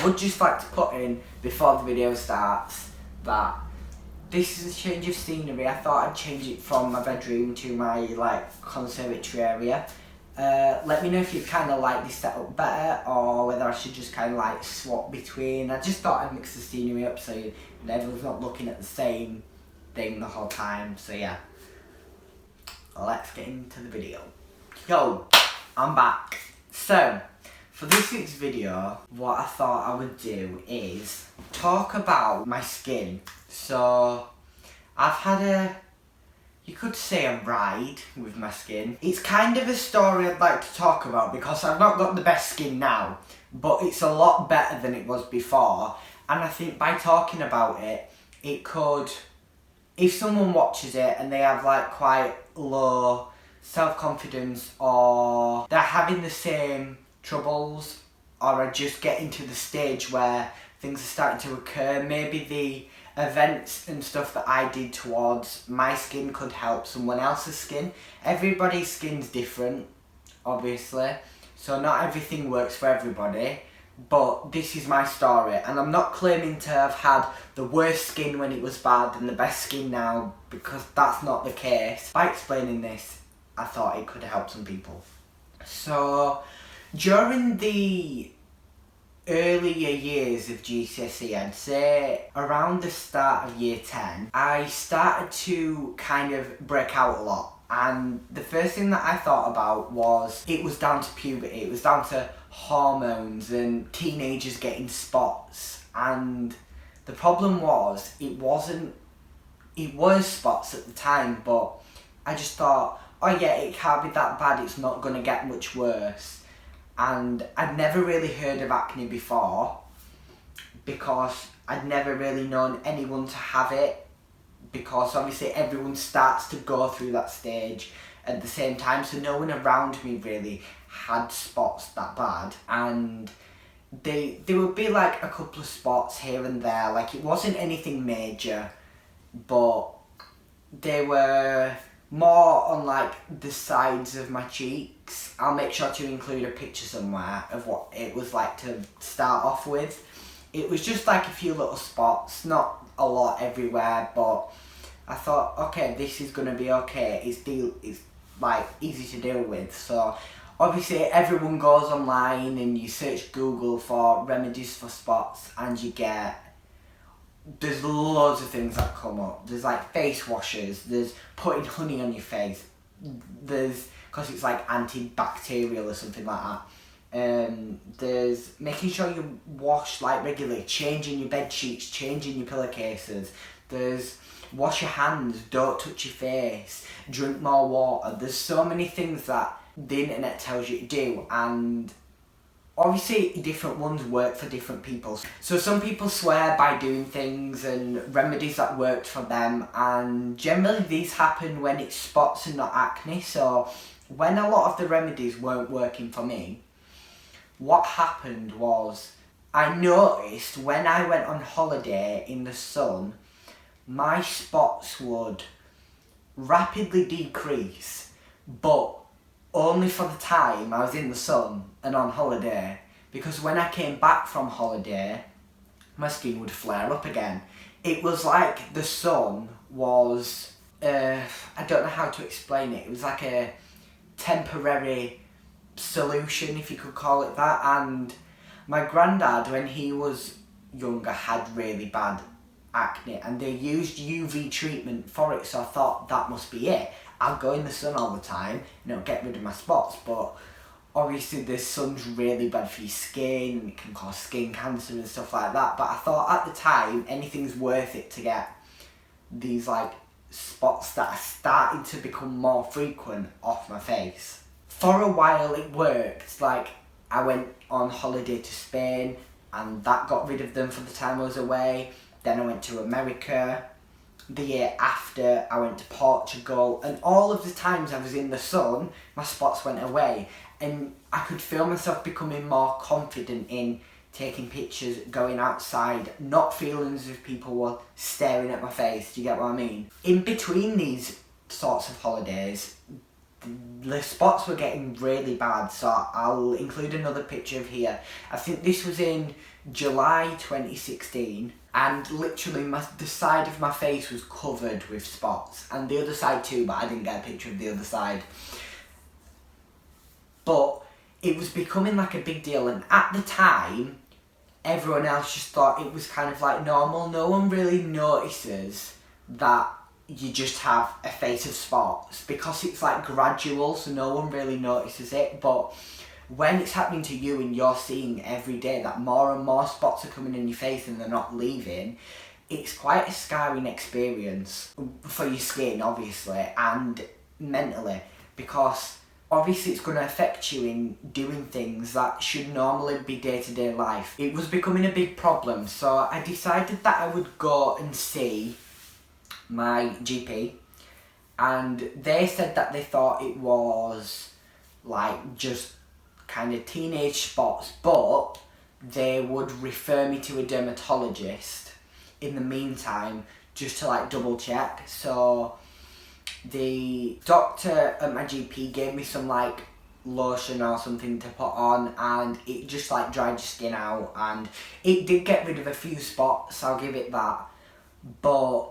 would just like to put in, before the video starts, that this is a change of scenery. I thought I'd change it from my bedroom to my like conservatory area. Let me know if you kind of like this setup better, or whether I should just kind of like swap between. I just thought I'd mix the scenery up so everyone's not looking at the same thing the whole time. So yeah, let's get into the video. Yo, I'm back. So, for this week's video, what I thought I would do is talk about my skin. So, I've had you could say a ride with my skin. It's kind of a story I'd like to talk about because I've not got the best skin now, but it's a lot better than it was before. And I think by talking about it, it could, if someone watches it and they have like quite low self-confidence, or they're having the same troubles, or are just getting to the stage where things are starting to occur, maybe the events and stuff that I did towards my skin could help someone else's skin. Everybody's skin's different, obviously, so not everything works for everybody, but this is my story, and I'm not claiming to have had the worst skin when it was bad and the best skin now, because that's not the case. By explaining this, I thought it could help some people. So, during the earlier years of GCSE, I'd say around the start of year 10, I started to kind of break out a lot. And the first thing that I thought about was it was down to puberty, it was down to hormones and teenagers getting spots. And the problem was, it was spots at the time, but I just thought, oh yeah, it can't be that bad, it's not going to get much worse. And I'd never really heard of acne before, because I'd never really known anyone to have it, because obviously everyone starts to go through that stage at the same time, so no one around me really had spots that bad. And there would be like a couple of spots here and there, like it wasn't anything major, but they were more on like the sides of my cheeks. I'll make sure to include a picture somewhere of what it was like to start off with. It was just like a few little spots, not a lot everywhere, but I thought, okay, this is gonna be okay. It's like easy to deal with. So obviously everyone goes online and you search Google for remedies for spots, and there's loads of things that come up. There's like face washes, there's putting honey on your face, there's, because it's like antibacterial or something like that. There's making sure you wash like regularly, changing your bed sheets, changing your pillowcases. There's wash your hands, don't touch your face, drink more water. There's so many things that the internet tells you to do, and obviously different ones work for different people. So some people swear by doing things and remedies that worked for them, and generally these happen when it's spots and not acne. So when a lot of the remedies weren't working for me, what happened was I noticed when I went on holiday in the sun, my spots would rapidly decrease, but only for the time I was in the sun and on holiday, because when I came back from holiday, my skin would flare up again. It was like the sun was, I don't know how to explain it, it was like a temporary solution, if you could call it that. And my granddad, when he was younger, had really bad acne, and they used UV treatment for it, so I thought that must be it. I'll go in the sun all the time and it'll get rid of my spots, but obviously the sun's really bad for your skin and it can cause skin cancer and stuff like that. But I thought at the time anything's worth it to get these like spots that are starting to become more frequent off my face. For a while it worked. Like I went on holiday to Spain and that got rid of them for the time I was away. Then I went to America. The year after I went to Portugal, and all of the times I was in the sun, my spots went away, and I could feel myself becoming more confident in taking pictures, going outside, not feeling as if people were staring at my face. Do you get what I mean? In between these sorts of holidays, the spots were getting really bad, so I'll include another picture of here. I think this was in July 2016, and literally the side of my face was covered with spots, and the other side too, but I didn't get a picture of the other side. But it was becoming like a big deal, and at the time, everyone else just thought it was kind of like normal. No one really notices that you just have a face of spots because it's like gradual, so no one really notices it. But when it's happening to you and you're seeing every day that more and more spots are coming in your face and they're not leaving, it's quite a scarring experience for your skin, obviously, and mentally, because obviously it's going to affect you in doing things that should normally be day-to-day life. It was becoming a big problem, so I decided that I would go and see my GP, and they said that they thought it was like just kind of teenage spots, but they would refer me to a dermatologist in the meantime just to like double check. So the doctor at my GP gave me some like lotion or something to put on, and it just like dried your skin out, and it did get rid of a few spots, I'll give it that. But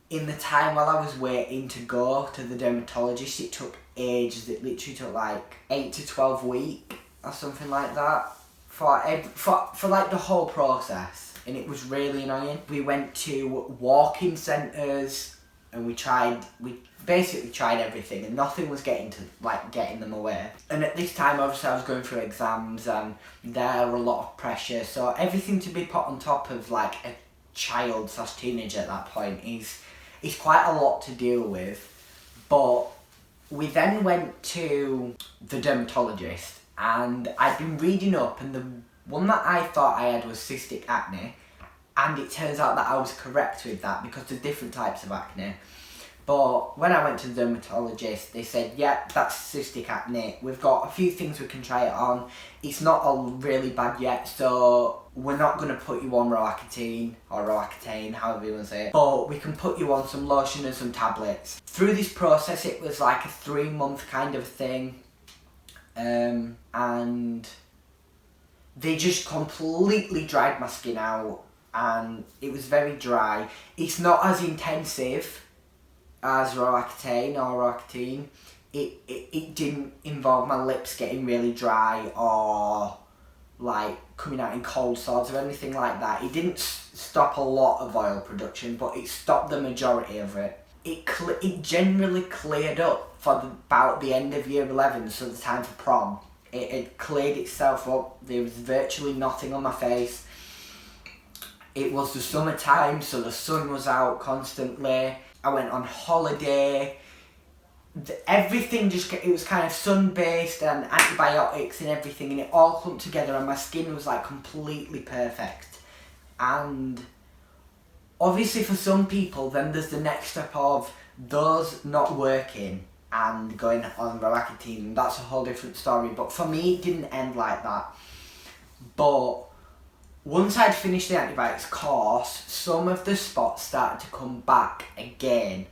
in the time while I was waiting to go to the dermatologist, it took ages. It literally took like 8 to 12 weeks or something like that for like the whole process, and it was really annoying. We went to walk-in centres and we basically tried everything, and nothing was getting them away. And at this time, obviously, I was going through exams, and there were a lot of pressure, so everything to be put on top of like a child/teenager at that point is quite a lot to deal with. But we then went to the dermatologist, and I'd been reading up, and the one that I thought I had was cystic acne, and it turns out that I was correct with that because there's different types of acne. But when I went to the dermatologist, they said, yeah, that's cystic acne. We've got a few things we can try it on. It's not all really bad yet, so we're not going to put you on Roaccutane, or Roaccutane, however you want to say it. But we can put you on some lotion and some tablets. Through this process, it was like a 3-month kind of thing. And they just completely dried my skin out, and it was very dry. It's not as intensive as Roaccutane or Roaccutane. It didn't involve my lips getting really dry or like coming out in cold sores or anything like that. It didn't stop a lot of oil production, but it stopped the majority of it. It generally cleared up for about the end of year 11, so the time for prom. It had cleared itself up. There was virtually nothing on my face. It was the summertime, so the sun was out constantly. I went on holiday. Everything it was kind of sun-based and antibiotics and everything, and it all clumped together, and my skin was like completely perfect. And obviously for some people, then there's the next step of those not working and going on Roaccutane, and that's a whole different story. But for me, it didn't end like that. But once I'd finished the antibiotics course, some of the spots started to come back again.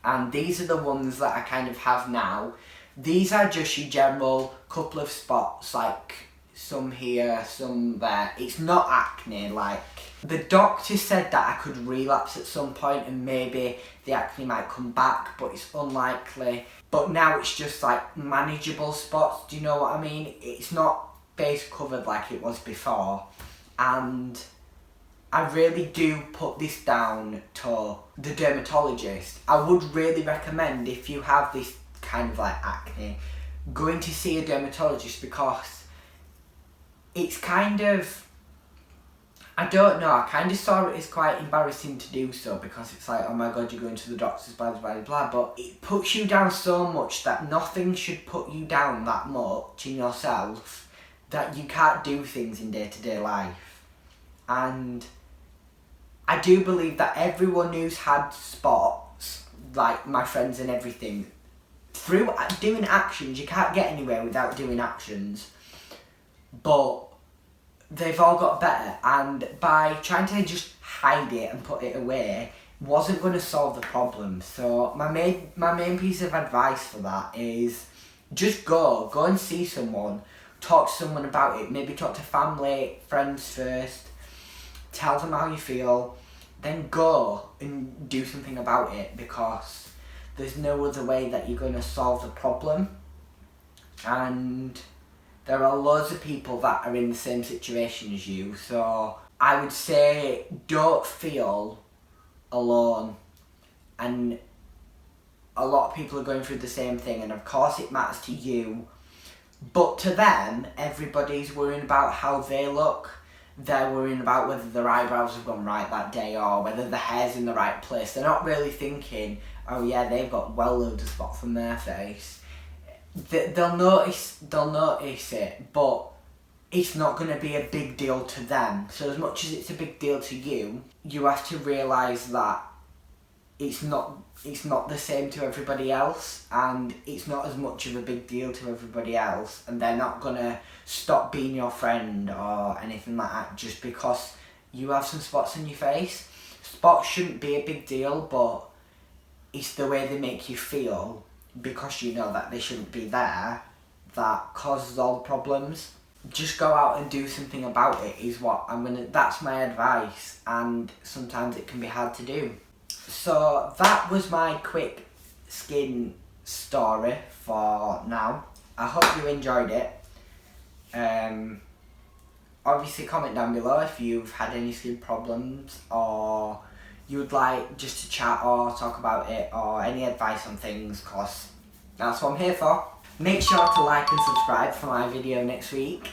And these are the ones that I kind of have now. These are just your general couple of spots, like some here, some there. It's not acne, like. The doctor said that I could relapse at some point and maybe the acne might come back, but it's unlikely. But now it's just like manageable spots, do you know what I mean? It's not base covered like it was before. And I really do put this down to the dermatologist. I would really recommend, if you have this kind of like acne, going to see a dermatologist, because it's kind of, I don't know, I kind of saw it as quite embarrassing to do so, because it's like, oh my god, you're going to the doctors, blah blah blah blah, but it puts you down so much that nothing should put you down that much in yourself that you can't do things in day-to-day life. And I do believe that everyone who's had spots, like my friends and everything, through doing actions, you can't get anywhere without doing actions, but they've all got better, and by trying to just hide it and put it away, wasn't going to solve the problem. So my main piece of advice for that is just go and see someone, talk to someone about it, maybe talk to family, friends first, tell them how you feel, then go and do something about it, because there's no other way that you're going to solve the problem. And there are loads of people that are in the same situation as you, so I would say don't feel alone. And a lot of people are going through the same thing, and of course it matters to you, but to them, everybody's worrying about how they look. They're worrying about whether their eyebrows have gone right that day or whether the hair's in the right place. They're not really thinking, oh yeah, they've got well loads of spots on their face. They'll notice it, but it's not going to be a big deal to them. So as much as it's a big deal to you, you have to realise that it's not the same to everybody else, and it's not as much of a big deal to everybody else, and they're not gonna stop being your friend or anything like that just because you have some spots on your face. Spots shouldn't be a big deal, but it's the way they make you feel, because you know that they shouldn't be there, that causes all the problems. Just go out and do something about it is what that's my advice, and sometimes it can be hard to do. So that was my quick skin story for now. I hope you enjoyed it. Obviously comment down below if you've had any skin problems, or you would like just to chat or talk about it, or any advice on things, cause that's what I'm here for. Make sure to like and subscribe for my video next week.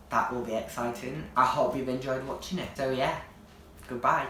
That will be exciting. I hope you've enjoyed watching it. So yeah, goodbye.